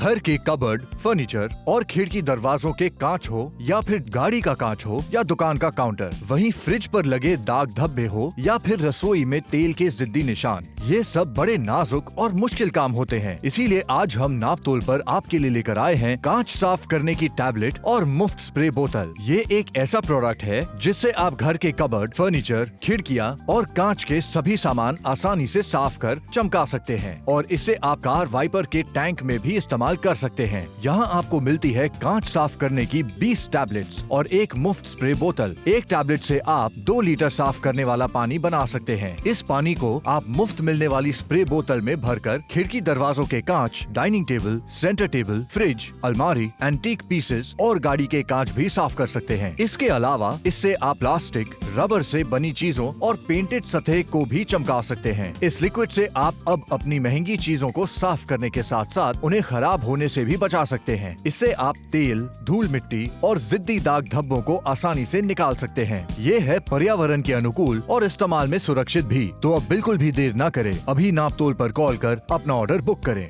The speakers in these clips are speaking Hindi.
घर के कबर्ड, फर्नीचर और खिड़की दरवाजों के कांच हो या फिर गाड़ी का कांच हो या दुकान का काउंटर, वहीं फ्रिज पर लगे दाग धब्बे हो या फिर रसोई में तेल के जिद्दी निशान, ये सब बड़े नाजुक और मुश्किल काम होते हैं। इसीलिए आज हम नापतोल पर आपके लिए लेकर आए हैं कांच साफ करने की टैबलेट और मुफ्त स्प्रे बोतल। ये एक ऐसा प्रोडक्ट है जिससे आप घर के कबर्ड, फर्नीचर, खिड़कियाँ और कांच के सभी सामान आसानी से साफ कर चमका सकते हैं और इसे आप कार वाइपर के टैंक में भी इस्तेमाल कर सकते हैं। यहाँ आपको मिलती है कांच साफ करने की 20 टैबलेट्स और एक मुफ्त स्प्रे बोतल। एक टैबलेट से आप 2 लीटर साफ करने वाला पानी बना सकते हैं। इस पानी को आप मुफ्त मिलने वाली स्प्रे बोतल में भरकर खिड़की दरवाजों के कांच, dining table, centre table, fridge, अलमारी, एंटीक पीसेस और गाड़ी के कांच भी साफ कर सकते हैं। इसके अलावा इससे आप प्लास्टिक, रबर से बनी चीजों और पेंटेड सतह को भी चमका सकते हैं। इस लिक्विड से आप अब अपनी महंगी चीजों को साफ करने के साथ साथ उन्हें खराब होने से भी बचा सकते हैं। इससे आप तेल, धूल मिट्टी और जिद्दी दाग धब्बों को आसानी से निकाल सकते हैं। ये है पर्यावरण के अनुकूल और इस्तेमाल में सुरक्षित भी। तो अब बिल्कुल भी देर न करें, अभी नापतोल पर कॉल कर अपना ऑर्डर बुक करें।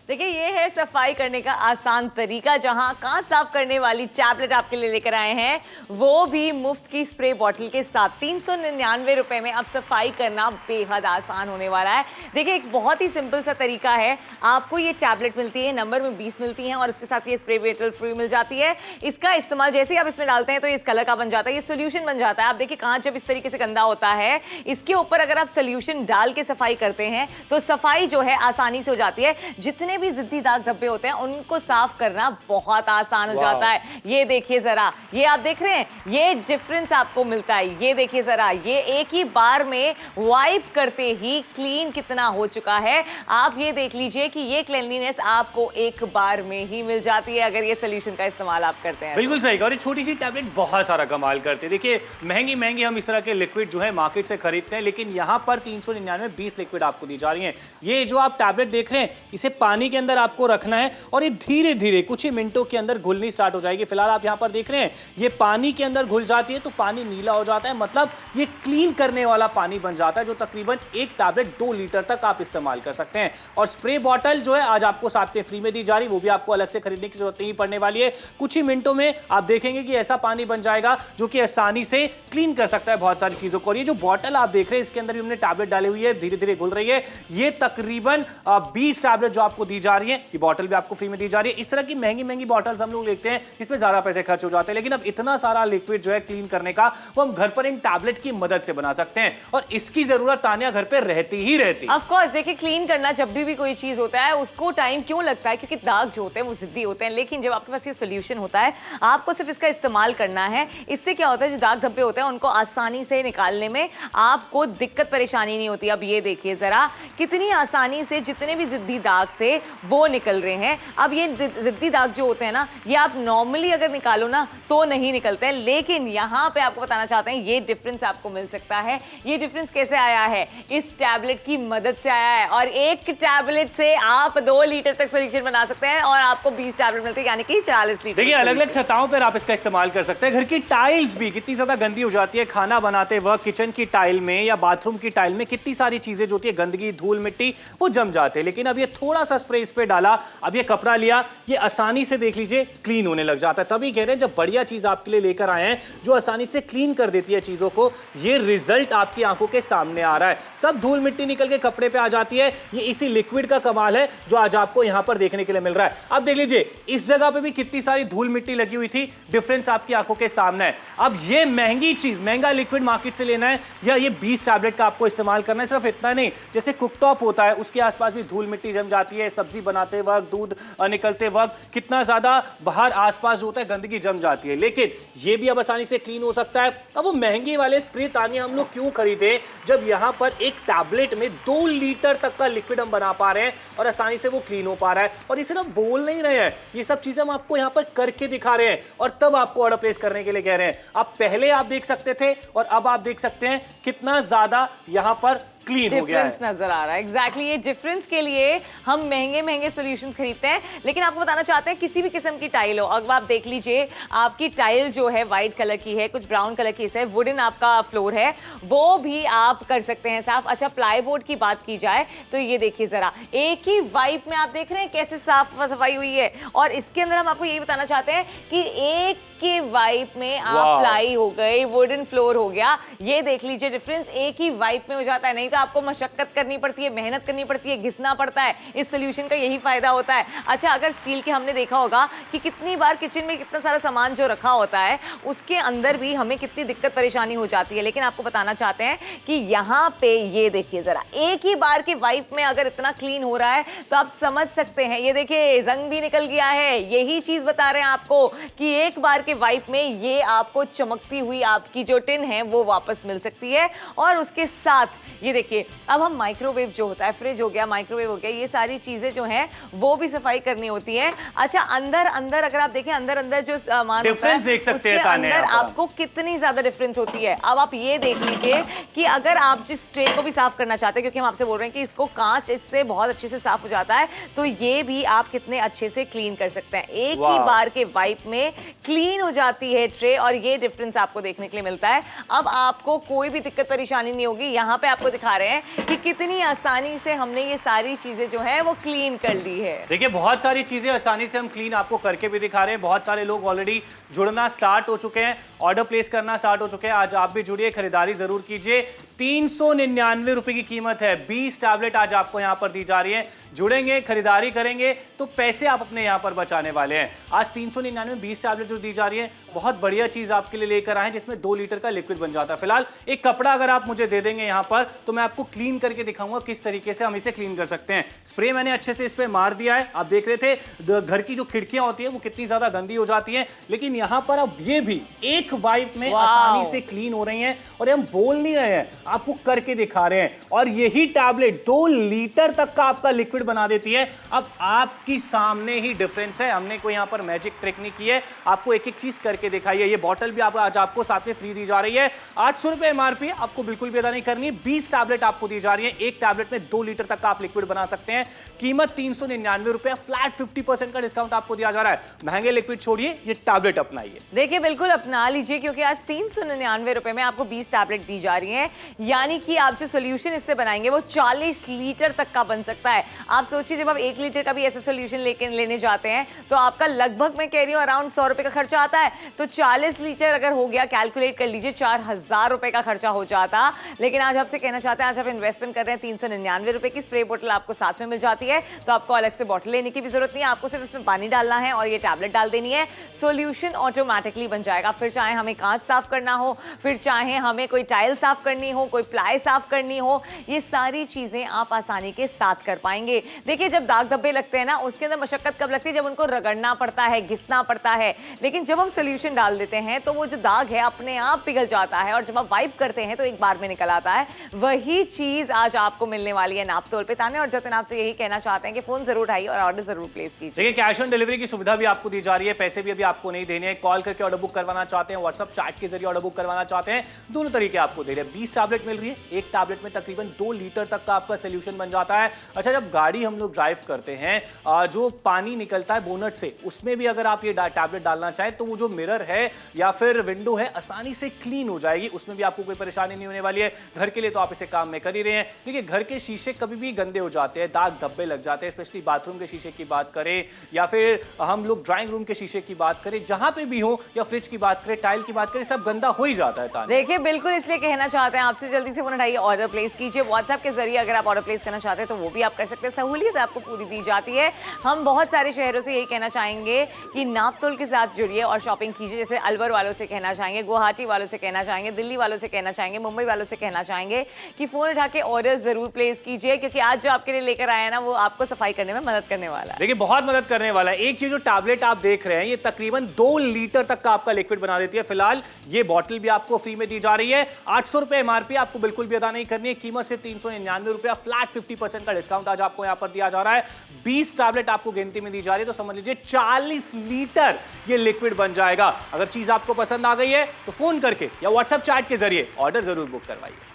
देखिए, ये है सफाई करने का आसान तरीका, जहां कांच साफ करने वाली टैबलेट आपके लिए लेकर आए हैं, वो भी मुफ्त की स्प्रे बॉटल के साथ। 399 रुपए में अब सफाई करना बेहद आसान होने वाला है। देखिए, एक बहुत ही सिंपल सा तरीका है। आपको ये टैबलेट मिलती है, नंबर में 20 मिलती हैं और इसके साथ ये स्प्रे बॉटल फ्री मिल जाती है। इसका इस्तेमाल जैसे ही आप इसमें डालते हैं तो इस कलर का बन जाता है, ये सोल्यूशन बन जाता है। आप देखिए, कांच जब इस तरीके से गंदा होता है, इसके ऊपर अगर आप सोल्यूशन डाल के सफाई करते हैं तो सफाई जो है आसानी से हो जाती है। जितने भी जिद्दी दाग धब्बे होते हैं उनको साफ करना बहुत आसान हो जाता है। ये देखिए जरा, ये आप देख रहे हैं, ये डिफरेंस आपको मिलता है। ये देखिए जरा, ये एक ही बार में वाइप करते ही क्लीन कितना हो चुका है। आप ये देख लीजिए कि ये क्लीनलीनेस आपको एक बार में ही मिल जाती है अगर ये सोल्यूशन का इस्तेमाल आप करते हैं। बिल्कुल सही। और ये छोटी सी टैबलेट बहुत सारा कमाल करती है। देखिए, महंगी महंगी हम इस तरह के लिक्विड जो है मार्केट से खरीदते हैं, लेकिन यहाँ पर 399 20 लिक्विड आपको दी जा रही है। ये जो आप टैबलेट देख रहे हैं, इसे पानी के अंदर आपको रखना है और ये धीरे धीरे कुछ ही मिनटों के अंदर घुलनी स्टार्ट हो जाएगी। फिलहाल आप यहां पर देख रहे हैं, ये पानी के अंदर घुल जाती है तो पानी नीला हो जाता है, मतलब ये क्लीन करने वाला पानी बन जाता है, जो तकरीबन एक टैबलेट 2 लीटर तक आप इस्तेमाल कर सकते हैं। और स्प्रे बॉटल जो है आज आपको साथ में फ्री में दी जा रही है, वो भी आपको अलग से खरीदने की जरूरत नहीं पड़ने वाली है। कुछ ही मिनटों में आप देखेंगे कि ऐसा पानी बन जाएगा जो कि आसानी से क्लीन कर सकता है बहुत सारी चीजों को। और ये जो बॉटल आप देख रहे हैं, इसके अंदर भी हमने टैबलेट डाली हुई है, धीरे धीरे घुल रही है। ये तकरीबन 20 टैबलेट जो आपको दी जा रही है, ये बॉटल भी आपको फ्री में दी जा रही है। इस तरह की महंगी महंगी बॉटल्स हम लोग लेते हैं, इसमें ज्यादा पैसे खर्च हो जाते हैं, लेकिन अब इतना सारा लिक्विड जो है क्लीन करने का, वो हम घर पर इन टैबलेट की मदद से बना सकते हैं। और इसकी जरूरत तानिया घर पे रहती ही रहती। ऑफ कोर्स, देखिए, क्लीन करना जब भी कोई चीज होता है उसको टाइम क्यों लगता है, क्योंकि दाग जो होते हैं वो जिद्दी होते हैं। लेकिन जब आपके पास ये सोल्यूशन होता है, आपको सिर्फ इसका इस्तेमाल करना है। इससे क्या होता है, जो दाग धब्बे होते हैं उनको आसानी से निकालने में आपको दिक्कत परेशानी नहीं होती। अब ये देखिए जरा, कितनी आसानी से जितने भी जिद्दी दाग थे वो निकल रहे हैं। अब ये जिद्दी दाग जो होते हैं ना, ये आप नॉर्मली अगर निकालो ना तो नहीं निकलते हैं, लेकिन यहाँ पे आपको बताना चाहते हैं ये डिफरेंस आपको मिल सकता है। ये डिफरेंस कैसे आया है? इस टैबलेट की मदद से आया है। और एक टैबलेट से आप 2 लीटर तक सोल्यूशन बना सकते हैं और आपको 20 टैबलेट मिलते हैं, यानी कि 40 लीटर। देखिए, अलग अलग सतहों पर आप इसका इस्तेमाल कर सकते हैं। घर की टाइल्स भी कितनी ज्यादा गंदी हो जाती है, खाना बनाते वक्त किचन की टाइल में या बाथरूम की टाइल में कितनी सारी चीजें जो होती है, गंदगी, धूल, मिट्टी, वो जम जाते हैं। लेकिन अब ये थोड़ा सा स्प्रे इस पे डाला, अब ये कपड़ा लिया, ये आसानी से देख लीजिए क्लीन होने लग जाता है। तभी कह रहे हैं, जब बढ़िया चीज आपके लिए लेकर आए हैं जो आसानी से क्लीन कर देती है चीजों को, ये रिजल्ट आपकी आंखों के सामने आ रहा है। सब धूल मिट्टी निकल के कपड़े पे आ जाती है। ये इसी लिक्विड का कमाल है जो आज आपको यहां पर देखने के लिए मिल रहा है। अब देख लीजिए, इस जगह पे भी कितनी सारी धूल मिट्टी लगी हुई थी, डिफरेंस आपकी आंखों के सामने है। अब ये महंगी चीज, महंगा लिक्विड मार्केट से लेना है या ये 20 टैबलेट का आपको इस्तेमाल करना है, सिर्फ इतना नहीं, जैसे कुकटॉप होता है उसके आसपास भी धूल मिट्टी जम जाती है, सब्जी बनाते वक्त, दूध निकलते वक्त कितना ज्यादा बाहर आसपास जो होता है गंदगी जम जाती है, लेकिन ये भी अब आसानी से क्लीन हो सकता है। अब वो महंगे वाले स्प्रे तानिया हम लोग क्यों खरीदे, जब यहां पर एक टैबलेट में 2 लीटर तक का लिक्विड हम बना पा रहे हैं और आसानी से वो क्लीन हो पा रहा है। और ये सिर्फ बोल नहीं रहे हैं, ये सब चीजें हम आपको यहां पर करके दिखा रहे हैं और तब आपको ऑर्डर प्लेस करने के लिए कह रहे हैं। अब पहले आप देख सकते थे और अब आप देख सकते हैं कितना ज्यादा यहां पर क्लीन हो गया है। डिफरेंस नजर आ रहा है। एग्जैक्टली ये डिफरेंस के लिए हम महंगे महंगे सॉल्यूशंस खरीदते हैं, लेकिन आपको बताना चाहते हैं किसी भी किस्म की टाइल हो, अब आप देख लीजिए आपकी टाइल जो है व्हाइट कलर की है, कुछ ब्राउन कलर की है, वुडन आपका फ्लोर है, वो भी आप कर सकते हैं साफ। अच्छा प्लाईबोर्ड की बात की जाए तो ये देखिए जरा, एक ही वाइप में आप देख रहे हैं कैसे साफ सफाई हुई है। और इसके अंदर हम आपको यही बताना चाहते हैं कि एक के वाइप में आप प्लाई हो गए, वुडन फ्लोर हो गया, ये देख लीजिए डिफरेंस एक ही वाइप में हो जाता है। नहीं तो आपको मशक्कत करनी पड़ती है, मेहनत करनी पड़ती है, घिसना पड़ता है। इस सोल्यूशन का यही फायदा होता है। अच्छा अगर स्टील के हमने देखा होगा कि कितनी बार किचन में कितना सारा सामान जो रखा होता है उसके अंदर भी हमें कितनी दिक्कत परेशानी हो जाती है, लेकिन आपको बताना चाहते हैं कि यहाँ पे ये देखिए जरा, एक ही बार के वाइप में अगर इतना क्लीन हो रहा है तो आप समझ सकते हैं। ये देखिए जंग भी निकल गया है, यही चीज बता रहे हैं आपको कि एक बार के वाइप में ये आपको चमकती हुई आपकी जो टिन है वो वापस मिल सकती है। और उसके साथ ये देखिए अब हम माइक्रोवेव जो होता है, फ्रिज हो गया, माइक्रोवेव हो गया, ये सारी चीजें जो हैं वो भी सफाई करनी होती है। अच्छा अंदर अंदर अगर आप देखें अंदर अंदर जो सामान डिफरेंस देख सकते हैं ताने, अंदर आपको कितनी ज्यादा डिफरेंस होती है। अब आप ये देख लीजिए कि अगर आप जिस ट्रे को भी साफ करना चाहते हैं, क्योंकि हम आपसे बोल रहे हैं कि इसको कांच इससे बहुत अच्छे से साफ हो जाता है, तो ये भी आप कितने अच्छे से क्लीन कर सकते हैं। एक ही बार के वाइप में क्लीन हो जाती है ट्रे और ये डिफरेंस आपको देखने के लिए मिलता है। अब आपको कोई भी दिक्कत परेशानी नहीं होगी। यहाँ पे आपको दिखा रहे हैं कि कितनी आसानी से हमने ये सारी चीजें जो है वो क्लीन कर ली है। देखिए बहुत सारी चीजें आसानी से हम क्लीन आपको करके भी दिखा रहे हैं। बहुत सारे लोग ऑलरेडी जुड़ना स्टार्ट हो चुके हैं, ऑर्डर प्लेस करना स्टार्ट हो चुके हैं। आज आप भी जुड़िए, खरीदारी जरूर कीजिए। 399 रुपए की कीमत है, 20 टैबलेट आज आपको यहां पर दी जा रही है। जुड़ेंगे, खरीदारी करेंगे तो पैसे आप अपने यहां पर बचाने वाले हैं। आज 399 में 20 टैबलेट जो दी जा रही है, बहुत बढ़िया चीज आपके लिए लेकर आए हैं, जिसमें 2 लीटर का लिक्विड बन जाता है। फिलहाल एक कपड़ा अगर आप मुझे दे देंगे यहां पर तो मैं आपको क्लीन करके दिखाऊंगा किस तरीके से हम इसे क्लीन कर सकते हैं। स्प्रे मैंने अच्छे से इस पे मार दिया है। आप देख रहे थे घर की जो खिड़कियां होती है वो कितनी ज्यादा गंदी हो जाती है, लेकिन यहां पर अब ये भी एक वाइप में आसानी से क्लीन हो रही हैं। और हम बोल नहीं रहे हैं, आपको करके दिखा रहे हैं। और यही टैबलेट 2 लीटर तक का आपका लिक्विड बना देती है। अब आपकी सामने ही डिफरेंस है, हमने कोई यहां पर मैजिक ट्रिक नहीं की है, आपको एक एक चीज करके दिखाई है। ये बॉटल भी आज आपको साथ में फ्री दी जा रही है। 800 रुपए एमआरपी, आपको बिल्कुल भी अदा नहीं करनी है। 20 टैबलेट आपको दी जा रही है, एक टैबलेट में 2 लीटर तक का आप लिक्विड बना सकते हैं। कीमत 399 रुपए, फ्लैट 50% का डिस्काउंट आपको दिया जा रहा है। महंगे लिक्विड छोड़िए, ये टैबलेट अपनाइए। देखिए बिल्कुल अपना लीजिए, क्योंकि आज 399 रुपए में आपको 20 टैबलेट दी जा रही हैं। यानी कि आप जो सोल्यूशन इससे बनाएंगे वो 40 लीटर तक का बन सकता है। आप सोचिए जब आप 1 लीटर का भी ऐसा सोल्यूशन लेने जाते हैं तो आपका लगभग मैं कह रही हूँ अराउंड 100 रुपए का खर्चा आता है। तो 40 लीटर अगर हो गया, कैलकुलेट कर लीजिए 4000 रुपए का खर्चा हो जाता। लेकिन आज आपसे कहना चाहते हैं, आज आप इन्वेस्टमेंट कर रहे हैं 399 रुपए की स्प्रे बोतल आपको साथ में मिल जाती है, तो आपको अलग से बॉटल लेने की भी जरूरत नहीं है। आपको सिर्फ इसमें पानी डालना है और ये टैबलेट डाल देनी है, सोल्यूशन ऑटोमेटिकली बन जाएगा। फिर चाहे हमें कांच साफ करना हो, फिर चाहे हमें कोई टाइल साफ करनी हो, कोई प्लाई साफ करनी हो, ये सारी चीजें आप आसानी के साथ कर पाएंगे। देखिए जब दाग धब्बे लगते हैं ना, उसके अंदर मशक्कत कब लगती है, जब उनको रगड़ना पड़ता है, घिसना पड़ता है। लेकिन जब हम सोल्यूशन डाल देते हैं तो वो जो दाग है अपने आप पिघल जाता है और जब आप वाइप करते हैं तो एक बार में निकल आता है। वही चीज आज आपको मिलने वाली है नाप तोल पे। ताने और जतन आपसे यही कहना चाहते हैं कि फोन जरूर उठाइए और ऑर्डर जरूर प्लेस कीजिए। देखिए कैश ऑन डिलीवरी की सुविधा भी आपको दी जा रही है, पैसे भी अभी आपको नहीं देने हैं। कॉल करके ऑर्डर बुक करवाना चाहते हैं, व्हाट्सएप चैट के जरिए ऑर्डर बुक करवाना चाहते हैं, दोनों तरीके आपको दे रहे हैं। 20 टैबलेट मिल रही है, एक टैबलेट में तकरीबन 2 लीटर तक का आपका सोल्यूशन बन जाता है। अच्छा जब गाड़ी हम लोग ड्राइव करते हैं, जो पानी निकलता है बोनट से, उसमें भी अगर आप ये टैबलेट डालना चाहें तो वो जो मिरर है या फिर विंडो है आसानी से क्लीन हो जाएगी, उसमें भी आपको कोई परेशानी नहीं होने वाली है। घर के लिए तो आप इसे काम में कर ही रहे हैं। देखिए घर के शीशे कभी भी गंदे हो जाते हैं, दाग धब्बे लग जाते हैं, स्पेशली बाथरूम के शीशे की बात करें या फिर हम लोग ड्राइंग रूम के शीशे की बात करें, जहां पे भी हो, या फ्रिज की बात करें, टाइल की बात करें, सब गंदा हो ही जाता है। देखिए बिल्कुल इसलिए कहना चाहते हैं आपसे, जल्दी से फोन उठाइए, ऑर्डर प्लेस कीजिए। व्हाट्सएप के जरिए अगर आप ऑर्डर प्लेस करना चाहते हैं तो वो भी आप कर सकते हैं, सहूलियत आपको पूरी दी जाती है। हम बहुत सारे शहरों से यही कहना चाहेंगे कि नाप तोल के साथ जुड़िए और शॉपिंग कीजिए। जैसे अलवर वालों से कहना चाहेंगे, गुवाहाटी वालों से कहना चाहेंगे, दिल्ली वालों से कहना चाहेंगे, मुंबई वालों से कहना चाहेंगे कि फोन उठा के ऑर्डर जरूर प्लेस कीजिए, क्योंकि आज जो आपके लिए लेकर आया ना वो आपको सफाई करने में मदद करने वाला है। देखिए बहुत मदद करने वाला है। एक ये जो टैबलेट आप देख रहे हैं ये तकरीबन 2 लीटर तक का आपका लिक्विड बना देती है। फिलहाल ये बॉटल भी आपको फ्री में दी जा रही है। 800 रुपए एमआरपी, आपको बिल्कुल भी अदा नहीं करनी है। कीमत सिर्फ 399 रुपया, फ्लैट 50% का डिस्काउंट आज आपको यहां पर दिया जा रहा है। 20 टैबलेट आपको गिनती में दी जा रही है, तो समझ लीजिए 40 लीटर ये लिक्विड बन जाएगा। अगर चीज आपको पसंद आ गई है तो फोन करके या व्हाट्सएप चैट के जरिए ऑर्डर जरूर बुक करवाइए।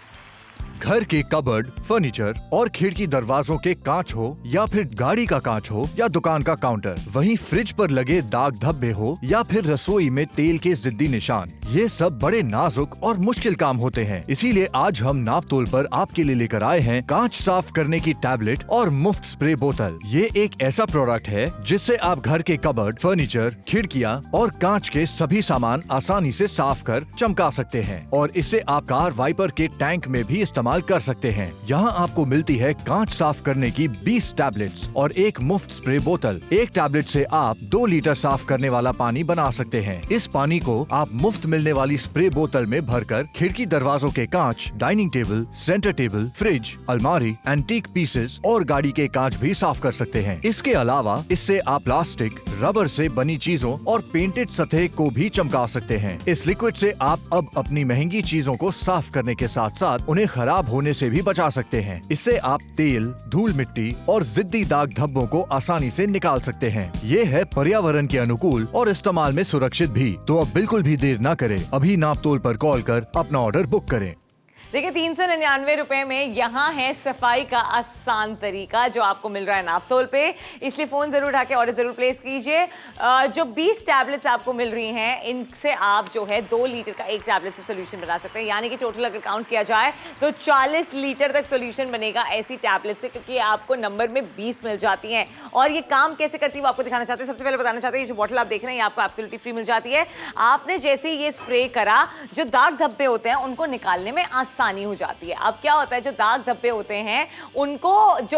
घर के कबर्ड, फर्नीचर और खिड़की दरवाजों के कांच हो या फिर गाड़ी का कांच हो या दुकान का काउंटर, वहीं फ्रिज पर लगे दाग धब्बे हो या फिर रसोई में तेल के जिद्दी निशान, ये सब बड़े नाजुक और मुश्किल काम होते हैं। इसीलिए आज हम नापतोल पर आपके लिए लेकर आए हैं कांच साफ करने की टैबलेट और मुफ्त स्प्रे बोतल। ये एक ऐसा प्रोडक्ट है जिससे आप घर के कबर्ड, फर्नीचर, खिड़कियाँ और कांच के सभी सामान आसानी से साफ कर चमका सकते हैं और इसे आप कार वाइपर के टैंक में भी इस्तेमाल कर सकते हैं। यहाँ आपको मिलती है कांच साफ करने की 20 टैबलेट्स और एक मुफ्त स्प्रे बोतल। एक टैबलेट से आप 2 लीटर साफ करने वाला पानी बना सकते हैं। इस पानी को आप मुफ्त मिलने वाली स्प्रे बोतल में भरकर खिड़की दरवाजों के कांच, dining table, centre table, fridge, अलमारी, एंटीक पीसेस और गाड़ी के कांच भी साफ कर सकते हैं। इसके अलावा इससे आप प्लास्टिक, रबर से बनी चीजों और पेंटेड सतह को भी चमका सकते हैं। इस लिक्विड से आप अब अपनी महंगी चीजों को साफ करने के साथ साथ उन्हें खराब होने से भी बचा सकते हैं। इससे आप तेल, धूल मिट्टी और जिद्दी दाग धब्बों को आसानी से निकाल सकते हैं। ये है पर्यावरण के अनुकूल और इस्तेमाल में सुरक्षित भी। तो अब बिल्कुल भी देर न करें, अभी नापतोल पर कॉल कर अपना ऑर्डर बुक करें। देखिए 399 रुपए में यहाँ है सफाई का आसान तरीका जो आपको मिल रहा है नापतोल पे, इसलिए फोन जरूर उठा के ऑर्डर जरूर प्लेस कीजिए। जो 20 टैबलेट्स आपको मिल रही हैं इनसे आप जो है 2 लीटर का एक टैबलेट से सोल्यूशन बना सकते हैं, यानी कि टोटल अगर काउंट किया जाए तो 40 लीटर तक सोल्यूशन बनेगा ऐसी टैबलेट से, क्योंकि आपको नंबर में 20 मिल जाती हैं। और ये काम कैसे करती है वो आपको दिखाना चाहते हैं। सबसे पहले बताना चाहते हैं ये जो बॉटल आप देख रहे हैं ये आपको एब्सोल्युटली फ्री मिल जाती है। आपने जैसे ही ये स्प्रे करा, जो दाग धब्बे होते हैं उनको निकालने में आसानी हो जाती है। अब क्या होता है, जो दाग धब्बे होते हैं उनको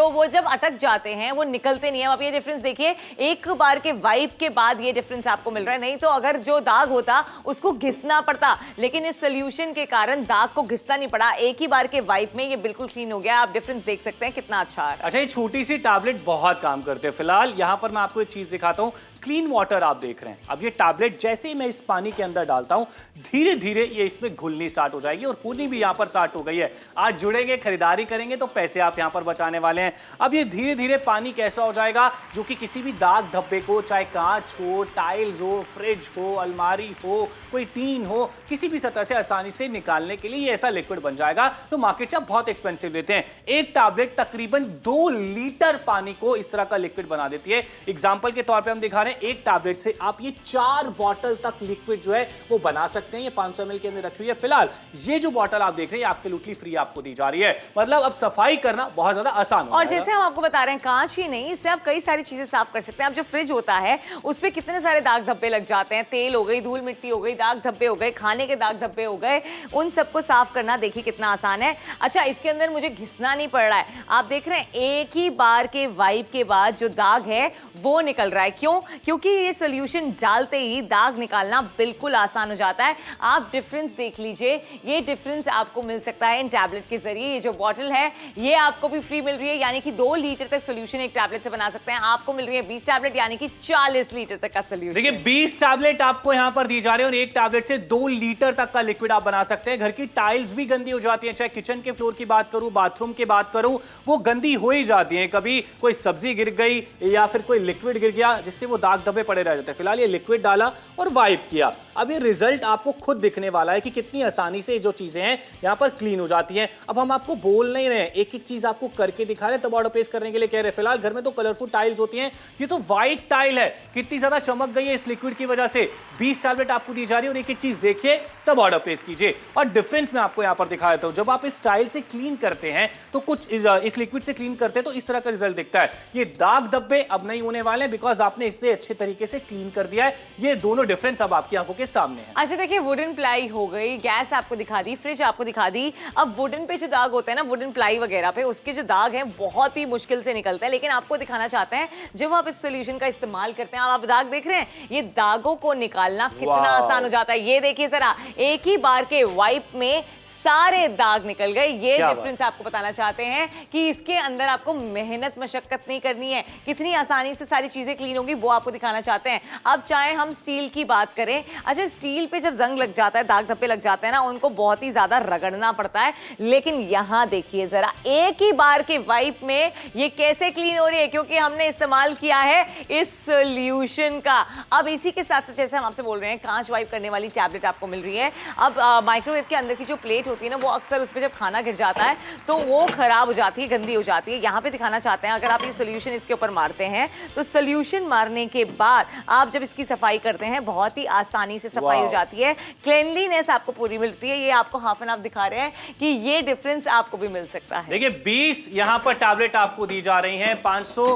वो जब अटक जाते हैं वो निकलते नहीं है। आप ये डिफरेंस देखिए, एक बार के वाइप के बाद ये डिफरेंस आपको मिल रहा है। नहीं तो अगर जो दाग होता उसको घिसना पड़ता, लेकिन इस सोल्यूशन के कारण दाग को घिसना नहीं पड़ा। एक ही बार के वाइप में ये बिल्कुल क्लीन हो गया। आप डिफरेंस देख सकते हैं कितना अच्छा है। अच्छा, ये छोटी सी टैबलेट बहुत काम करते हैं। फिलहाल यहाँ पर मैं आपको एक चीज दिखाता हूँ। क्लीन वाटर आप देख रहे हैं। अब ये टैबलेट जैसे ही मैं इस पानी के अंदर डालता हूँ धीरे धीरे ये इसमें घुलनी स्टार्ट हो जाएगी और होनी भी यहाँ पर स्टार्ट हो गई है। आज जुड़ेंगे, खरीदारी करेंगे तो पैसे आप यहाँ पर बचाने वाले हैं। अब ये धीरे धीरे पानी कैसा हो जाएगा जो कि किसी भी दाग धब्बे को, चाहे कांच हो, टाइल्स हो, फ्रिज हो, अलमारी हो, कोई टीन हो, किसी भी सतह से आसानी से निकालने के लिए ये ऐसा लिक्विड बन जाएगा। तो मार्केट से आप बहुत एक्सपेंसिव देते हैं। एक टैबलेट तकरीबन 2 लीटर पानी को इस तरह का लिक्विड बना देती है। एग्जाम्पल के तौर पर हम दिखा रहे हैं, एक टैबलेट से आप ये 4 बॉटल तक लिक्विड जो है वो बना सकते हैं। ये 500 ml के अंदर रखी हुई है। फिलहाल ये जो बॉटल आप देख रहे हैं एब्सोल्युटली फ्री आपको दी जा रही है। मतलब अब सफाई करना बहुत ज्यादा आसान हो और जैसे हम आपको बता रहे हैं, कांच ही नहीं, इससे आप कई सारी चीजें साफ कर सकते हैं। अब जो फ्रिज होता है उस पे कितने सारे दाग धब्बे लग जाते हैं, तेल हो गई, धूल मिट्टी हो गई, दाग धब्बे हो गए, खाने के दाग धब्बे हो गए, उन सबको साफ करना देखिए कितना आसान है। अच्छा, इसके अंदर मुझे घिसना नहीं पड़ रहा है। आप देख रहे हैं एक ही बार के वाइप के बाद जो दाग है वो निकल रहा है। क्यों? क्योंकि ये सोल्यूशन डालते ही दाग निकालना बिल्कुल आसान हो जाता है। आप डिफरेंस देख लीजिए, ये डिफरेंस आपको मिल सकता है इन टैबलेट के जरिए। ये जो बॉटल है ये आपको भी फ्री मिल रही है, यानी कि 2 लीटर तक सोल्यूशन एक टैबलेट से बना सकते हैं। आपको मिल रही है 20 टैबलेट, यानी कि 40 लीटर तक का सोल्यूशन। देखिए 20 टैबलेट आपको यहां पर दी जा रही है और एक टैबलेट से 2 लीटर तक का लिक्विड आप बना सकते हैं। घर की टाइल्स भी गंदी हो जाती है, चाहे किचन के फ्लोर की बात करूं, बाथरूम की बात करूं, वो गंदी हो ही जाती है। कभी कोई सब्जी गिर गई या फिर कोई लिक्विड गिर गया जिससे वो दाग धब्बे पड़े रह जाते हैं। फिलहाल ये लिक्विड डाला और वाइप किया। अब ये रिजल्ट आपको खुद दिखने वाला है कि कितनी आसानी से जो चीजें हैं यहां पर क्लीन हो जाती हैं। अब हम आपको बोल नहीं रहे हैं, एक एक चीज आपको करके दिखा रहे हैं, तब ऑर्डर प्लेस करने के लिए कह रहे हैं। फिलहाल घर में तो कलरफुल टाइल्स होती हैं, ये तो व्हाइट टाइल है, कितनी ज्यादा चमक गई है इस लिक्विड की वजह से। 20 टैबलेट आपको दी जा रही है और एक एक चीज देखिए तब ऑर्डर प्लेस कीजिए। और डिफरेंस मैं आपको यहां पर दिखा देता हूं। जब आप इस टाइल से क्लीन करते हैं तो कुछ इस लिक्विड से क्लीन करते हैं तो इस तरह का रिजल्ट दिखता है। ये दाग धब्बे अब नहीं होने वाले हैं बिकॉज आपने इससे अच्छे तरीके से क्लीन कर दिया है। ये दोनों डिफरेंस अब आपकी आंखों के सामने है। अच्छा देखिए, वुडन प्लाई हो गई, गैस आपको दिखा दी, फ्रिज आपको दिखा दी। अब वुडन पे जो दाग होते हैं ना, वुडन प्लाई वगैरह पे, उसके जो दाग हैं बहुत ही मुश्किल से निकलते हैं। लेकिन आपको दिखाना चाहते हैं जब आप इस सोल्यूशन का इस्तेमाल करते हैं, आप दाग देख रहे हैं, ये दागों को निकालना कितना आसान हो जाता है। ये देखिए जरा, एक ही बार के वाइप में सारे दाग निकल गए। ये डिफरेंस आपको बताना चाहते हैं कि इसके अंदर आपको मेहनत मशक्कत नहीं करनी है, कितनी आसानी से सारी चीजें क्लीन होंगी वो आपको दिखाना चाहते हैं। अब चाहे हम स्टील की बात करें, अच्छा स्टील पे जब जंग लग जाता है, दाग धब्बे लग जाते हैं ना, उनको बहुत ही ज्यादा रगड़ना करना पड़ता है। लेकिन यहाँ देखिए जरा, एक ही बार के वाइप में ये कैसे क्लीन हो रही है, क्योंकि हमने इस्तेमाल किया है इस सोल्यूशन का। अब इसी के साथ जैसे हम आपसे बोल रहे हैं, कांच वाइप करने वाली टैबलेट आपको मिल रही है। अब माइक्रोवेव के अंदर की जो प्लेट होती है ना, वो अक्सर उस पर जब खाना गिर जाता है तो वो खराब हो जाती है, गंदी हो जाती है। यहाँ पे दिखाना चाहते हैं, अगर आप ये सोल्यूशन इसके ऊपर मारते हैं तो सोल्यूशन मारने के बाद आप जब इसकी सफाई करते हैं, बहुत ही आसानी से सफाई हो जाती है, क्लीनलीनेस आपको पूरी मिलती है। ये आपको हाफ एन हाफ दिखा रहे हैं कि ये डिफरेंस आपको भी मिल सकता है। देखिए 20 यहाँ पर टैबलेट आपको दी जा रही हैं। 500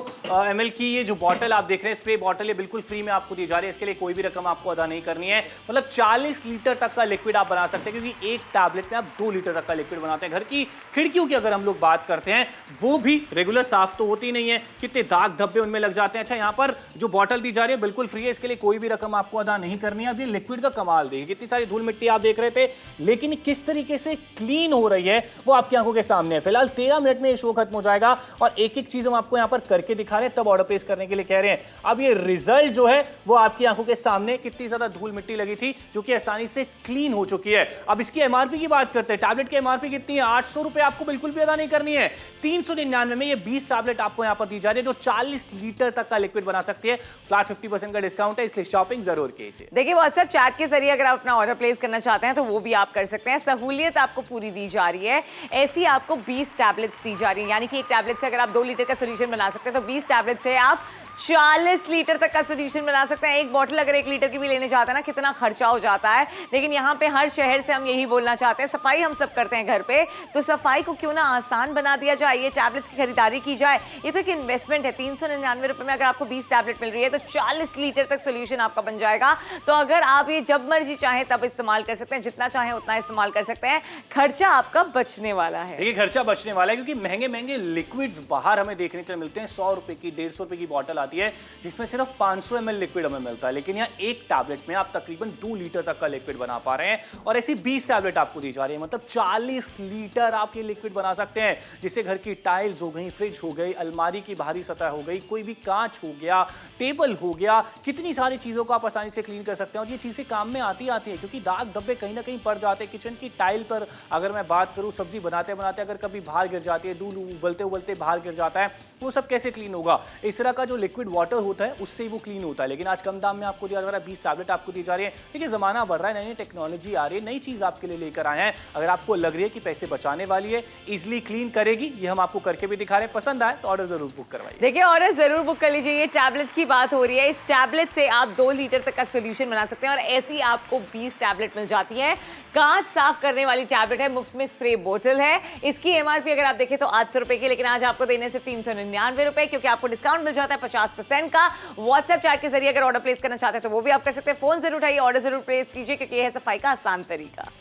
ml की ये जो बॉटल आप देख रहे हैं, स्प्रे बॉटल, ये बिल्कुल फ्री में आपको दी जा रही है। इसके लिए कोई भी रकम आपको अदा नहीं करनी है। मतलब 40 लीटर तक का लिक्विड आप बना सकते हैं, क्योंकि एक टैबलेट में आप 2 लीटर तक का लिक्विड बनाते हैं। घर की खिड़कियों की अगर हम लोग बात करते हैं, वो भी रेगुलर साफ तो होती नहीं है, कितने दाग धब्बे उनमें लग जाते हैं। अच्छा, यहाँ पर जो बॉटल दी जा रही है बिल्कुल फ्री है, इसके लिए कोई भी रकम आपको अदा नहीं करनी है। अब ये लिक्विड का कमाल देखिए, कितनी सारी धूल मिट्टी आप देख रहे थे, लेकिन किस तरीके से क्लीन हो रही है वो आपकी आंखों के सामने है। फिलहाल 13 मिनट में ये शो खत्म हो जाएगा और एक एक चीज हम आपको यहाँ पर करके दिखा रहे हैं, तब ऑर्डर प्लेस करने के लिए कह रहे हैं। अब ये रिजल्ट जो है वो आपकी आंखों के सामने, कितनी ज्यादा धूल मिट्टी लगी थी जो कि आसानी से क्लीन हो चुकी है। अब इसकी एमआरपी की बात करते हैं। टैबलेट की एमआरपी कितनी है? 800 रुपए आपको बिल्कुल भी अदा नहीं करनी है। 399 में ये 20 टैबलेट आपको यहाँ पर दी जा रही है, जो 40 लीटर तक का लिक्विड बना सकती है। फ्लैट 50% का डिस्काउंट है, इसलिए शॉपिंग जरूर कीजिए। देखिए व्हाट्सएप चैट के जरिए अगर आप अपना ऑर्डर प्लेस करना चाहते हैं तो वो भी आप कर सकते हैं। सहूलियत आपको पूरी दी जा रही है। ऐसी आपको 20 टैबलेट्स दी जा रही है, यानी कि एक टैबलेट से अगर आप 2 लीटर का सोल्यूशन बना सकते हैं तो 20 टैबलेट से आप 40 लीटर तक का सोल्यूशन बना सकते हैं। एक बॉटल अगर 1 लीटर की भी लेने चाहते हैं ना, कितना खर्चा हो जाता है। लेकिन यहाँ पे हर शहर से हम यही बोलना चाहते हैं, सफाई हम सब करते हैं घर पे, तो सफाई को क्यों ना आसान बना दिया जाए, ये टैबलेट्स की खरीदारी की जाए। ये तो एक इन्वेस्टमेंट है। 399 रुपए में अगर आपको 20 टैबलेट मिल रही है तो 40 लीटर तक सोल्यूशन आपका बन जाएगा। तो अगर आप ये जब मर्जी चाहें तब इस्तेमाल कर सकते हैं, जितना चाहें उतना इस्तेमाल कर सकते हैं। खर्चा आपका बचने वाला है। देखिए खर्चा बचने वाला है, क्योंकि महंगे महंगे लिक्विड्स बाहर हमें देखने को मिलते हैं। 100 रुपए की, 150 रुपए की बॉटल आती है, जिसमें सिर्फ 500 ml लिक्विड हमें मिलता है। लेकिन यहाँ एक टैबलेट में आप तकरीबन 2 लीटर तक का लिक्विड बना पा रहे हैं, और ऐसी 20 टैबलेट आपको दी जा रही है। मतलब 40 लीटर आप ये लिक्विड बना सकते हैं, जिससे घर की टाइल्स हो गई, फ्रिज हो गई, अलमारी की बाहरी सतह हो गई, कोई भी कांच हो गया, टेबल हो गया, कितनी सारी चीजों को आप आसानी से क्लीन कर सकते हैं। और ये चीजें काम में आती है, क्योंकि दाग धब्बे कहीं ना कहीं पड़ जाते हैं। किचन की टाइल पर अगर मैं बात करूं, सब्जी बनाते बनाते अगर कभी बाहर गिर जाती है, दूध उबलते उबलते बाहर गिर जाता है, वो सब कैसे क्लीन होगा? इस तरह का जो लिक्विड वाटर होता है उससे ही वो क्लीन होता है। लेकिन आज कम दाम में आपको दिया जा रहा है, 20 टैबलेट आपको दी जा रही है। देखिए जमाना बढ़ रहा है, नई नई टेक्नोलॉजी आ रही है, नई चीज आपके लिए लेकर आए हैं। अगर आपको लग रही है कि पैसे बचाने वाली है, इजिली क्लीन करेगी, ये हम आपको करके भी दिखा रहे हैं। पसंद आए तो ऑर्डर जरूर बुक करवाइए। देखिए ऑर्डर जरूर बुक कर लीजिए। ये टैबलेट की बात हो रही है, इस टैबलेट से आप 2 लीटर तक का सोल्यूशन बना सकते हैं, और ऐसी आपको 20 टैबलेट मिल जाती है। कांच साफ करने वाली टैबलेट है, मुफ्त में स्प्रे बोतल है। इसकी एमआरपी अगर आप देखें तो 800 रुपए की, लेकिन आज आपको देने से 399 रुपए, क्योंकि आपको डिस्काउंट मिल जाता है 50% का। व्हाट्सएप चैट के जरिए अगर ऑर्डर प्लेस करना चाहते हैं तो वो भी आप कर सकते हैं। फोन जरूर उठाइए, ऑर्डर जरूर प्लेस कीजिए, क्योंकि यह है सफाई का आसान तरीका।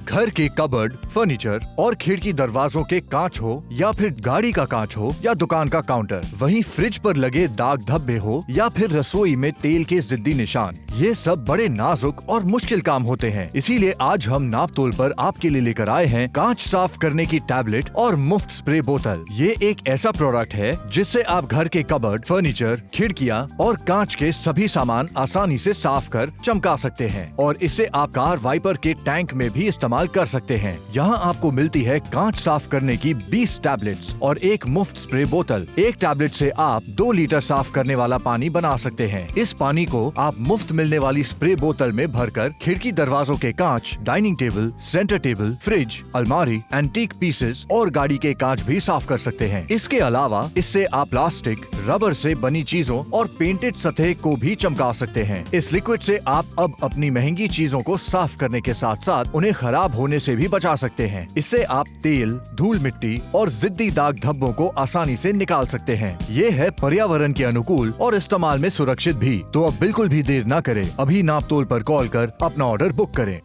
घर के कबर्ड, फर्नीचर और खिड़की दरवाजों के कांच हो, या फिर गाड़ी का कांच हो, या दुकान का काउंटर, वहीं फ्रिज पर लगे दाग धब्बे हो, या फिर रसोई में तेल के जिद्दी निशान, ये सब बड़े नाजुक और मुश्किल काम होते हैं। इसीलिए आज हम नापतोल पर आपके लिए लेकर आए हैं कांच साफ करने की टैबलेट और मुफ्त स्प्रे बोतल। ये एक ऐसा प्रोडक्ट है जिससे आप घर के कबर्ड, फर्नीचर, खिड़कियाँ और कांच के सभी सामान आसानी से साफ कर चमका सकते हैं, और इसे आप कार वाइपर के टैंक में भी इस्तेमाल कर सकते हैं। यहाँ आपको मिलती है कांच साफ करने की 20 टैबलेट्स और एक मुफ्त स्प्रे बोतल। एक टैबलेट से आप 2 लीटर साफ करने वाला पानी बना सकते हैं। इस पानी को आप मुफ्त मिलने वाली स्प्रे बोतल में भरकर खिड़की दरवाजों के कांच, dining table, centre table, fridge, अलमारी, एंटीक पीसेस और गाड़ी के कांच भी साफ कर सकते हैं। इसके अलावा इससे आप प्लास्टिक, रबर से बनी चीजों और पेंटेड सतह को भी चमका सकते हैं। इस लिक्विड से आप अब अपनी महंगी चीजों को साफ करने के साथ साथ उन्हें खराब होने से भी बचा सकते हैं। इससे आप तेल, धूल मिट्टी और जिद्दी दाग धब्बों को आसानी से निकाल सकते हैं। ये है पर्यावरण के अनुकूल और इस्तेमाल में सुरक्षित भी। तो अब बिल्कुल भी देर न करें, अभी नापतोल पर कॉल कर अपना ऑर्डर बुक करें।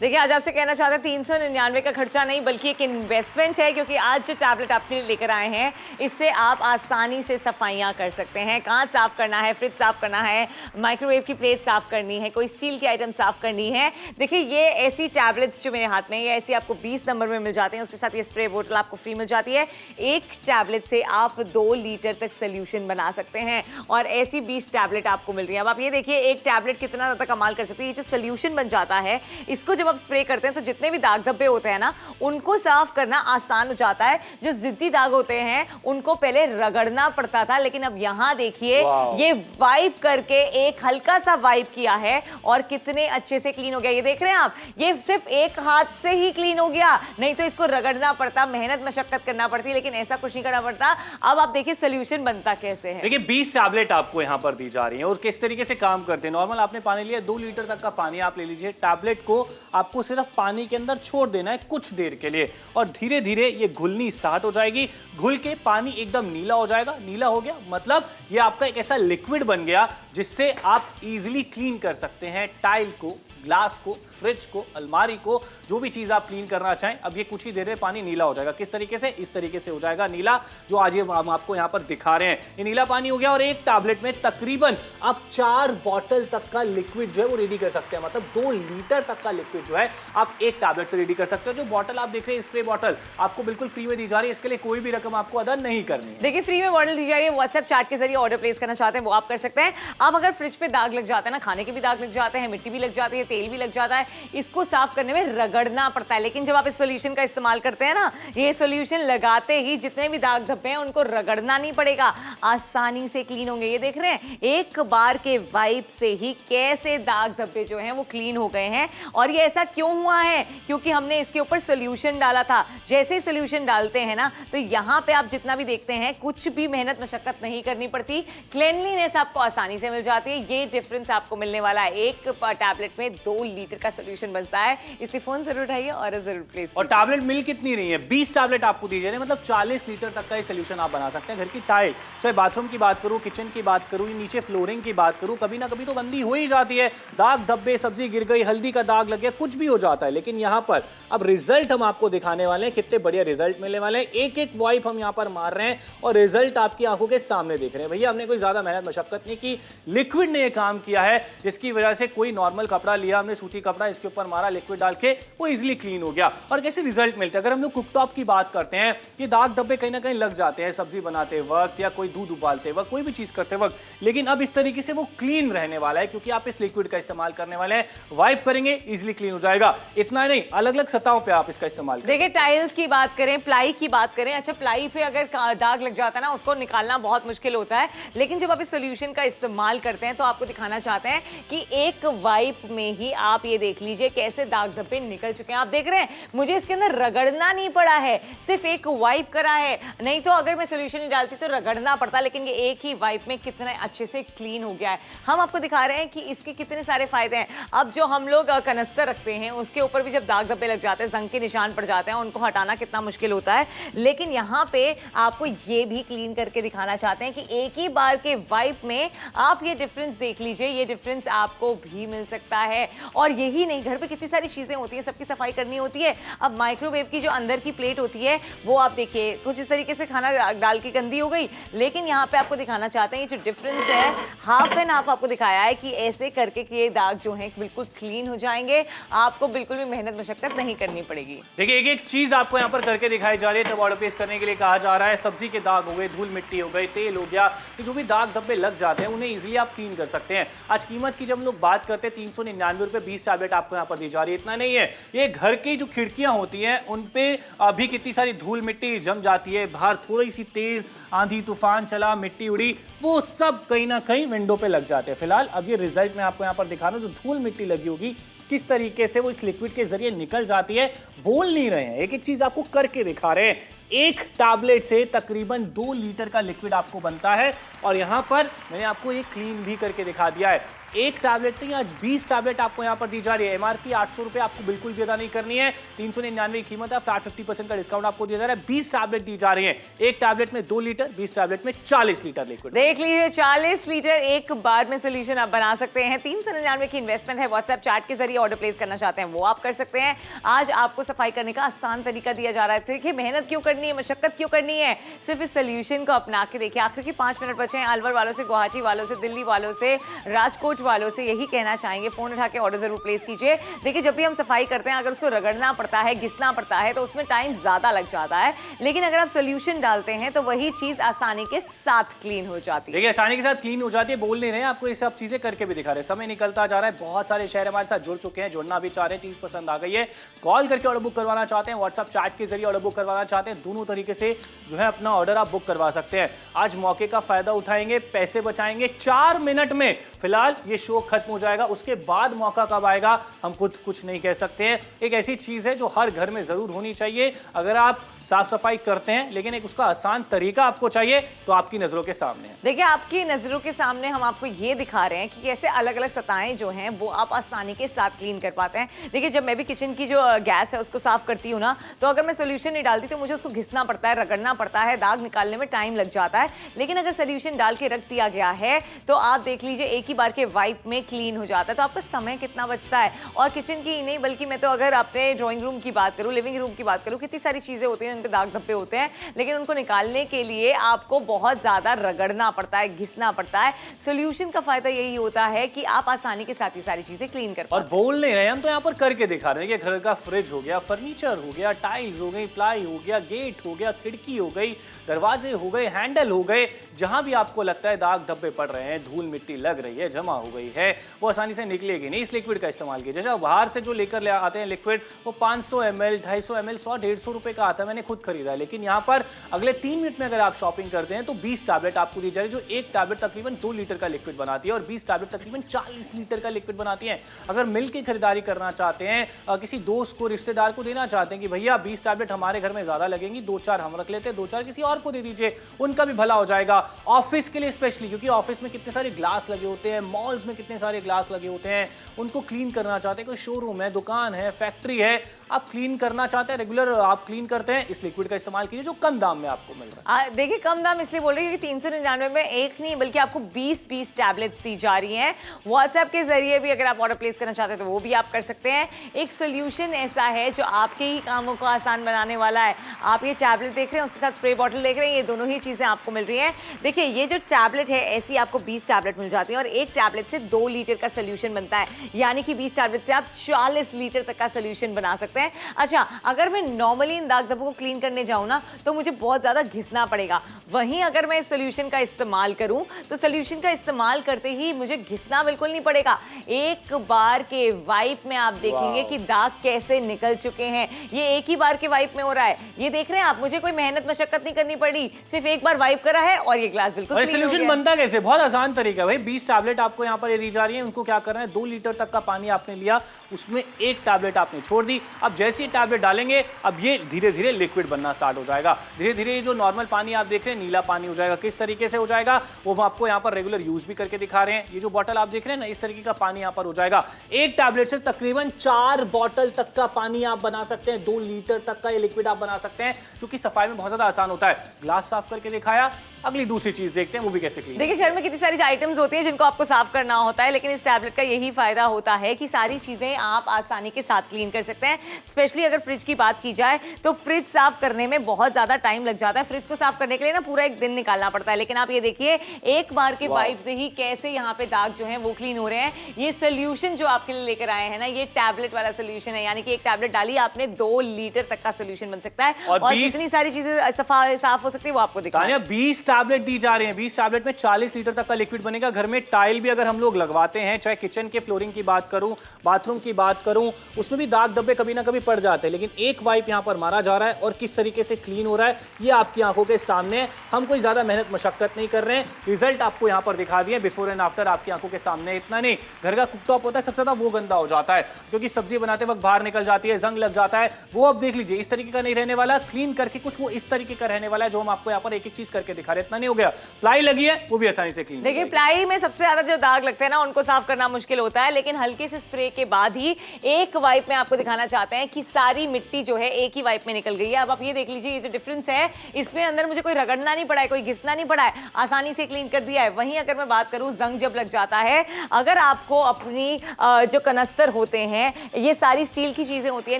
देखिए आज आपसे कहना चाहते हैं 399 का खर्चा नहीं, बल्कि एक इन्वेस्टमेंट है, क्योंकि आज जो टैबलेट आपके लिए लेकर आए हैं इससे आप आसानी से सफाइयाँ कर सकते हैं। कांच साफ करना है, फ्रिज साफ करना है, माइक्रोवेव की प्लेट साफ करनी है, कोई स्टील की आइटम साफ करनी है। देखिए ये ऐसी टैबलेट्स जो मेरे हाथ में, ये ऐसी आपको 20 नंबर में मिल जाते हैं। उसके साथ ये स्प्रे बोतल आपको फ्री मिल जाती है। एक टैबलेट से आप 2 लीटर तक सोल्यूशन बना सकते हैं, और ऐसी 20 टैबलेट आपको मिल रही है। अब आप ये देखिए एक टैबलेट कितना ज़्यादा कमाल कर सकती है। ये जो सोल्यूशन बन जाता है, इसको जब आप स्प्रे करते हैं तो जितने भी दाग धब्बे होते हैं ना, उनको साफ करना आसान हो जाता है। जो जिद्दी दाग होते हैं उनको पहले रगड़ना पड़ता था, लेकिन अब यहाँ देखिए ये वाइप करके एक हल्का सा वाइप किया है और कितने अच्छे से क्लीन हो गया। ये देख रहे हैं आप, ये सिर्फ एक हाथ से ही क्लीन हो गया, नहीं तो इसको रगड़ना पड़ता, मेहनत मशक्कत करना पड़ती, लेकिन ऐसा कुछ नहीं करना पड़ता। अब आप देखिए सोल्यूशन बनता कैसे है। देखिए 20 टैबलेट आपको यहाँ पर दी जा रही है और किस तरीके से काम करते हैं। नॉर्मल आपने पानी लिया, 2 लीटर तक का पानी आप ले लीजिए। टैबलेट को आपको सिर्फ पानी के अंदर छोड़ देना है कुछ देर के लिए और धीरे धीरे ये घुलनी स्टार्ट हो जाएगी। घुल के पानी एकदम नीला हो जाएगा। नीला हो गया मतलब ये आपका एक ऐसा लिक्विड बन गया जिससे आप इजीली क्लीन कर सकते हैं टाइल को, ग्लास को, फ्रिज को, अलमारी को, जो भी चीज आप क्लीन करना चाहें। अब ये कुछ ही देर में पानी नीला हो जाएगा। किस तरीके से? इस तरीके से हो जाएगा नीला, जो आज ये हम आपको यहाँ पर दिखा रहे हैं। ये नीला पानी हो गया और एक टैबलेट में तकरीबन आप 4 बॉटल तक का लिक्विड जो है वो रेडी कर सकते हैं। मतलब 2 लीटर तक का लिक्विड जो है आप एक टैबलेट से रेडी कर सकते हो। जो बॉटल आप देख रहे हैं, स्प्रे बॉटल, आपको बिल्कुल फ्री में दी जा रही है। इसके लिए कोई भी रकम आपको अदा नहीं करनी है। देखिए फ्री में बॉटल दी जा रही है। व्हाट्सएप चैट के जरिए ऑर्डर प्लेस करना चाहते हैं वो आप कर सकते हैं। आप अगर फ्रिज पे दाग लग जाते हैं ना, खाने के भी दाग लग जाते हैं, मिट्टी भी लग जाती है, तेल भी लग जाता है, इसको साफ करने में रगड़ना पड़ता है। लेकिन जब आप इस सॉल्यूशन का इस्तेमाल करते हैं ना, ये सॉल्यूशन लगाते ही जितने भी दाग धब्बे हैं उनको रगड़ना नहीं पड़ेगा, आसानी से क्लीन होंगे। ये देख रहे हैं, एक बार के वाइप से ही कैसे दाग धब्बे जो हैं वो क्लीन हो गए हैं। और ये ऐसा क्यों हुआ है? क्योंकि हमने इसके ऊपर सॉल्यूशन डाला था। जैसे ही सॉल्यूशन डालते हैं ना, तो यहाँ पे आप जितना भी देखते हैं कुछ भी मेहनत मशक्कत नहीं करनी पड़ती, क्लीनलीनेस आपको आसानी से मिल जाती है। ये डिफरेंस आपको मिलने वाला है। एक टैबलेट में 2 लीटर का सॉल्यूशन बनता है। इसलिए फोन जरूर उठाइए और जरूर प्लेस। और टैबलेट मिल कितनी रही है? 20 टैबलेट आपको दी जा रही है। मतलब 40 लीटर तक का ये सोल्यूशन आप बना सकते हैं। घर की टाइल, चाहे बाथरूम की बात करूं, किचन की बात करूं, नीचे फ्लोरिंग की बात करूं, कभी ना कभी तो गंदी हो ही जाती है। दाग धब्बे, सब्जी गिर गई, हल्दी का दाग लग गया, कुछ भी हो जाता है। लेकिन यहाँ पर अब रिजल्ट हम आपको दिखाने वाले हैं, कितने बढ़िया रिजल्ट मिलने वाले हैं। एक एक वाइप हम यहाँ पर मार रहे हैं और रिजल्ट आपकी आंखों के सामने देख रहे हैं। भैया हमने कोई ज्यादा मेहनत मशक्कत नहीं की, लिक्विड ने यह काम किया है, जिसकी वजह से कोई नॉर्मल कपड़ा लिया हमने, सूती कपड़ा, इसके ऊपर मारा, लिक्विड डाल के वो इजीली क्लीन हो गया। और कैसे रिजल्ट मिलते हैं? अगर हम लोग कुकटॉप की बात करते हैं, ये दाग धब्बे कहीं ना कहीं लग जाते हैं सब्जी बनाते वक्त या कोई दूध उबालते वक्त, कोई भी चीज करते वक्त। लेकिन अब इस तरीके से वो क्लीन रहने वाला है क्योंकि आप इस लिक्विड का इस्तेमाल करने वाले हैं। वाइप करेंगे, इजीली क्लीन हो जाएगा। इतना ही नहीं, अलग अलग सतहों पे आप इसका इस्तेमाल करें। देखिए टाइल्स की बात करें, प्लाई की बात करें। अच्छा, प्लाई पे अगर दाग लग जाता है ना, उसको निकालना बहुत मुश्किल होता है। लेकिन जब आप इस सोल्यूशन का इस्तेमाल करते हैं तो आपको दिखाना चाहते हैं कि एक वाइप में ही आप ये देख लीजिए कैसे दाग धब्बे निकल चुके हैं। आप देख रहे हैं, मुझे इसके अंदर रगड़ना नहीं पड़ा है, सिर्फ एक वाइप करा है। नहीं तो अगर मैं सोल्यूशन नहीं डालती तो रगड़ना पड़ता, लेकिन ये एक ही वाइप में कितने अच्छे से क्लीन हो गया है। हम आपको दिखा रहे हैं कि इसके कितने सारे फायदे हैं। अब जो हम लोग कनस्तर रखते हैं उसके ऊपर भी जब दाग धब्बे लग जाते हैं, जंग के निशान पड़ जाते हैं, उनको हटाना कितना मुश्किल होता है। लेकिन यहाँ पे आपको ये भी क्लीन करके दिखाना चाहते हैं कि एक ही बार के वाइप में आप ये डिफरेंस देख लीजिए। ये डिफरेंस आपको भी मिल सकता है। और यही नहीं, घर पे कितनी सारी चीजें होती हैं, सबकी सफाई करनी होती है। अब माइक्रोवेव की जो अंदर की प्लेट होती है वो आप देखिए कुछ इस तरीके से खाना डाल के गंदी हो गई। लेकिन यहाँ पे आपको दिखाना चाहते हैं ये जो डिफरेंस है, हाफ एंड हाफ आपको दिखाया है कि ऐसे करके कि ये दाग जो हैं बिल्कुल क्लीन हो जाएंगे। आपको बिल्कुल भी मेहनत मशक्कत नहीं करनी पड़ेगी। देखिए एक एक चीज आपको यहाँ पर करके दिखाई जा रही है, तब ऑर्डर प्लेस करने के लिए कहा जा रहा है। सब्जी के दाग हो गए, धूल मिट्टी हो गई, तेल हो गया, जो भी दाग धब्बे लग जाते हैं उन्हें इजीली आप क्लीन कर सकते हैं। आज कीमत की जब हम लोग बात करते हैं 399 रुपए 20 टैबलेट आपको यहाँ पर दी जा रही है। इतना नहीं है, ये घर की जो खिड़कियां होती हैं उन पे अभी कितनी सारी धूल मिट्टी जम जाती है, बाहर थोड़ी सी तेज आंधी तूफान चला, मिट्टी उड़ी, वो सब कहीं ना कहीं विंडो पे लग जाते हैं। फिलहाल अब ये रिजल्ट मैं आपको यहाँ पर दिखा रहा हूँ, जो धूल मिट्टी लगी होगी किस तरीके से वो इस लिक्विड के जरिए निकल जाती है। बोल नहीं रहे हैं, एक एक चीज आपको करके दिखा रहे हैं। एक टैबलेट से तकरीबन 2 लीटर का लिक्विड आपको बनता है और यहां पर मैंने आपको ये क्लीन भी करके दिखा दिया है। एक टैबलेट नहीं, आज 20 टैबलेट आपको यहां पर दी जा रही है। एमआरपी 800 रुपए आपको बिल्कुल भी अदा नहीं करनी है, 399 कीमत है, फ्लैट 50% का डिस्काउंट आपको दिया जा रहा है। 20 टैबलेट दी जा रही है। एक टैबलेट में 2 लीटर, 20 टैबलेट में 40 लीटर लिक्विड। देख लीजिए 40 लीटर एक बार में सोल्यूशन आप बना सकते हैं। 399 की इन्वेस्टमेंट है। व्हाट्सएप चैट के जरिए ऑर्डर प्लेस करना चाहते हैं वो आप कर सकते हैं। आज आपको सफाई करने का आसान तरीका दिया जा रहा है। देखिए मेहनत क्यों करनी है, मशक्कत क्यों करनी है, सिर्फ इस सोल्यूशन को अपना के देखिए। आखिर की 5 मिनट बचे हैं। अलवर वालों से, गुवाहाटी वालों से, दिल्ली वालों से, राजकोट फूड वालों से यही कहना चाहेंगे, फोन उठा के ऑर्डर जरूर प्लेस कीजिए। देखिए जब भी हम सफाई करते हैं, अगर उसको रगड़ना पड़ता है, घिसना पड़ता है, तो उसमें टाइम ज्यादा लग जाता है, लेकिन अगर आप सोल्यूशन डालते हैं तो वही चीज आसानी के साथ क्लीन हो जाती है। देखिए आसानी के साथ क्लीन हो जाती है, बोल नहीं रहे हैं, आपको ये सब चीजें करके भी दिखा रहे हैं। समय निकलता जा रहा है, बहुत सारे शहर हमारे साथ जुड़ चुके हैं, जुड़ना भी चाह रहे हैं, चीज पसंद आ गई है, कॉल करके ऑर्डर बुक करवाना चाहते हैं, व्हाट्सएप चैट के जरिए ऑर्डर बुक करवाना चाहते हैं, दोनों तरीके से जो है अपना ऑर्डर आप बुक करवा सकते हैं। आज मौके का फायदा उठाएंगे, पैसे बचाएंगे। 4 मिनट में फिलहाल ये शो खत्म हो जाएगा, उसके बाद मौका कब आएगा हम खुद कुछ नहीं कह सकते हैं। एक ऐसी चीज है जो हर घर में जरूर होनी चाहिए। अगर आप साफ सफाई करते हैं लेकिन एक उसका आसान तरीका आपको चाहिए तो आपकी नजरों के सामने है। देखिए आपकी नजरों के सामने हम आपको ये दिखा रहे हैं कि कैसे अलग अलग सतहें जो हैं वो आप आसानी के साथ क्लीन कर पाते हैं। देखिए जब मैं भी किचन की जो गैस है उसको साफ करती हूँ ना, तो अगर मैं सोल्यूशन नहीं डालती तो मुझे उसको घिसना पड़ता है, रगड़ना पड़ता है, दाग निकालने में टाइम लग जाता है। लेकिन अगर सोल्यूशन डाल के रख दिया गया है तो आप देख लीजिए एक ही बार के वाइप में क्लीन हो जाता है। तो आपका समय कितना बचता है। और किचन की ही नहीं बल्कि मैं तो अगर अपने ड्राइंग रूम की बात करूँ, लिविंग रूम की बात करूँ, कितनी सारी चीजें होती हैं उन पे दाग धब्बे होते हैं, लेकिन उनको निकालने के लिए आपको बहुत ज्यादा रगड़ना पड़ता है, घिसना पड़ता है। सोल्यूशन का फायदा यही होता है कि आप आसानी के साथ ही सारी चीजें क्लीन कर पाते हैं। और बोल नहीं रहे हम तो यहाँ पर करके दिखा रहे हैं कि घर का फ्रिज हो गया, फर्नीचर हो गया, टाइल्स हो गई, प्लाई हो गया, गेट हो गया, खिड़की हो गई, दरवाजे हो गए, हैंडल हो गए, जहां भी आपको लगता है दाग धब्बे पड़ रहे हैं, धूल मिट्टी लग रही है, जमा हो गई है, वो आसानी से निकलेगी नहीं। इस लिक्विड का इस्तेमाल कीजिए। जैसे बाहर से जो लेकर ले आते हैं लिक्विड, वो 500 ml, 250 ml, 100-150 रुपए का आता है, मैंने खुद खरीदा है। लेकिन यहाँ पर अगले 3 मिनट में अगर आप शॉपिंग करते हैं तो 20 टैबलेट आपको दी जा रही है, जो एक टैबलेट तकरीबन 2 लीटर का लिक्विड बनाती है और 20 टैबलेट तकरीबन 40 लीटर का लिक्विड बनाती है। अगर मिल की खरीदारी करना चाहते हैं, किसी दोस्त को, रिश्तेदार को देना चाहते हैं कि भैया 20 टैबलेट हमारे घर में ज्यादा लगेंगी, 2-4 हम रख लेते हैं, 2-4 किसी और को दे दीजिए, उनका भी भला हो जाएगा। ऑफिस के लिए स्पेशली, क्योंकि ऑफिस में कितने सारे ग्लास लगे होते हैं, मॉल्स में कितने सारे ग्लास लगे होते हैं, उनको क्लीन करना चाहते हैं, कोई शोरूम है, दुकान है, फैक्ट्री है, आप क्लीन करना चाहते हैं, रेगुलर आप क्लीन करते हैं, इस लिक्विड का इस्तेमाल कीजिए जो कम दाम में आपको मिल रहा है। देखिए कम दाम इसलिए बोल रही है कि 399 में एक नहीं बल्कि आपको 20 टैबलेट्स दी जा रही हैं। व्हाट्सएप के जरिए भी अगर आप ऑर्डर प्लेस करना चाहते हैं तो वो भी आप कर सकते हैं। एक सोल्यूशन ऐसा है जो आपके ही कामों को आसान बनाने वाला है। आप ये टैबलेट देख रहे हैं, उसके साथ स्प्रे बॉटल देख रहे हैं, ये दोनों ही चीजें आपको मिल रही हैं। देखिए ये जो टैबलेट है ऐसी आपको 20 टैबलेट मिल जाती है और एक टैबलेट से 2 लीटर का सोल्यूशन बनता है, यानी कि 20 टैबलेट से आप 40 लीटर तक का सोल्यूशन बना सकते हैं। अच्छा, अगर मैं नॉर्मली इन दाग धब्बों को क्लीन करने जाऊं ना तो मुझे बहुत ज्यादा घिसना पड़ेगा। वहीं अगर मैं इस सोल्यूशन का इस्तेमाल करूं तो सोल्यूशन का इस्तेमाल करते ही मुझे घिसना बिल्कुल नहीं पड़ेगा। एक बार के वाइप में आप देखेंगे कि दाग कैसे निकल चुके हैं। ये एक ही बार के वाइप में हो रहा है, ये देख रहे हैं आप, मुझे कोई मेहनत मशक्कत नहीं करनी पड़ी, सिर्फ एक बार वाइप करा है और ये ग्लास बिल्कुल और क्लीन हो सोल्यूशन गया। बनता कैसे? बहुत आसान तरीका है भाई। 20 टैबलेट आपको यहाँ पर ये दी जा रही है, उनको क्या करना है, 2 लीटर तक का पानी आपने लिया, उसमें एक टैबलेट आपने छोड़ दी। अब जैसे ही टैबलेट डालेंगे अब ये धीरे धीरे लिक्विड बनना स्टार्ट हो जाएगा। धीरे धीरे ये जो नॉर्मल पानी आप देख रहे हैं नीला पानी हो जाएगा। किस तरीके से हो जाएगा वो हम आपको यहाँ पर रेगुलर यूज भी करके दिखा रहे हैं। ये जो बॉटल आप देख रहे हैं ना, इस तरीके का पानी यहाँ पर हो जाएगा। एक टैबलेट से तकरीबन 4 बॉटल तक का पानी आप बना सकते हैं, 2 लीटर तक का ये लिक्विड आप बना सकते हैं, जो कि सफाई में बहुत ज्यादा आसान होता है। ग्लास साफ करके दिखाया, अगली दूसरी चीज देखते हैं वो भी कैसे क्लीन। देखिए घर में कितनी सारी आइटम्स होती हैं जिनको आपको साफ करना होता है, लेकिन इस टैबलेट का यही फायदा होता है कि सारी चीजें आप आसानी के साथ क्लीन कर सकते हैं। स्पेशली अगर फ्रिज की बात की जाए तो फ्रिज साफ करने में बहुत ज्यादा टाइम लग जाता है। फ्रिज को साफ करने के लिए ना पूरा एक दिन निकालना पड़ता है, लेकिन आप ये देखिए एक बार के वाइप से ही कैसे यहाँ पे दाग जो है वो क्लीन हो रहे हैं। ये सोल्यूशन जो आपके लिए लेकर आए हैं ना, ये टैबलेट वाला सोल्यूशन है, यानी कि एक टैबलेट डाली आपने 2 लीटर तक का सोल्यूशन बन सकता है और कितनी सारी चीजें साफ हो सकती है वो आपको दिखा रहे हैं। 20 टैबलेट दी जा रहे हैं, 20 टैबलेट में 40 लीटर तक का लिक्विड बनेगा। घर में टाइल भी अगर हम लोग लगवाते हैं, चाहे किचन के फ्लोरिंग की बात करूं, बाथरूम की बात करूं, उसमें भी दाग धब्बे कभी ना कभी पड़ जाते हैं, लेकिन एक वाइप यहां पर मारा जा रहा है और किस तरीके से क्लीन हो रहा है ये आपकी आंखों के सामने है। हम कोई ज्यादा मेहनत मशक्कत नहीं कर रहे हैं, रिजल्ट आपको यहां पर दिखा दिए बिफोर एंड आफ्टर आपकी आंखों के सामने। इतना नहीं, घर का कुकटॉप होता है सबसे ज्यादा वो गंदा हो जाता है क्योंकि सब्जी बनाते वक्त बाहर निकल जाती है, जंग लग जाता है, वो अब देख लीजिए इस तरीके का नहीं रहने वाला। क्लीन करके कुछ वो इस तरीके का रहने वाला है जो हम आपको यहाँ पर एक एक चीज करके दिखा रहे हैं। इतना नहीं हो गया, प्लाई लगी है वो भी आसानी से क्लीन। देखिए प्लाई में सबसे ज्यादा जो दाग लगते हैं ना उनको साफ करना मुश्किल होता है, लेकिन हल्के से स्प्रे के बाद ही एक वाइप में आपको दिखाना चाहते जाते हैं कि सारी मिट्टी जो है एक ही वाइप में निकल गई है। अब आप ये देख लीजिए, ये जो डिफरेंस है इसमें अंदर मुझे कोई रगड़ना नहीं पड़ा है, कोई घिसना नहीं पड़ा है, आसानी से क्लीन कर दिया है। वहीं अगर मैं बात करूं जंग जब लग जाता है, अगर आपको अपनी जो कनस्तर होते हैं, ये सारी स्टील की चीजें होती है,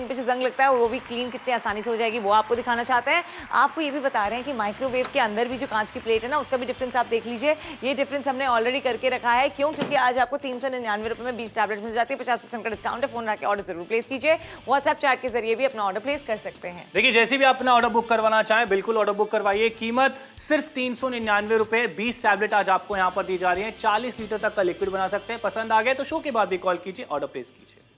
इन पे जो जंग लगता है वो भी क्लीन कितने आसानी से हो जाएगी वो आपको दिखाना चाहते हैं। आपको ये भी बता रहे हैं कि माइक्रोवेव के अंदर भी जो कांच की प्लेट है ना, उसका भी डिफरेंस आप देख लीजिए। ये डिफरेंस हमने ऑलरेडी करके रखा है। क्यों? क्योंकि आज आपको 399 रुपए में 20 टैबलेट मिल जाती है। 50% का डिस्काउंट है। फोन रख के ऑर्डर जरूर प्लेस कीजिए। व्हाट्सएप चैट के जरिए भी अपना ऑर्डर प्लेस कर सकते हैं। देखिए, जैसे भी आप अपना ऑर्डर बुक करवाना चाहें, बिल्कुल ऑर्डर बुक करवाइए। कीमत सिर्फ 399 रुपए। 20 टैबलेट आज आपको यहां पर दी जा रही है। 40 लीटर तक का लिक्विड बना सकते हैं। पसंद आ गए तो शो के बाद भी कॉल कीजिए, ऑर्डर प्लेस कीजिए।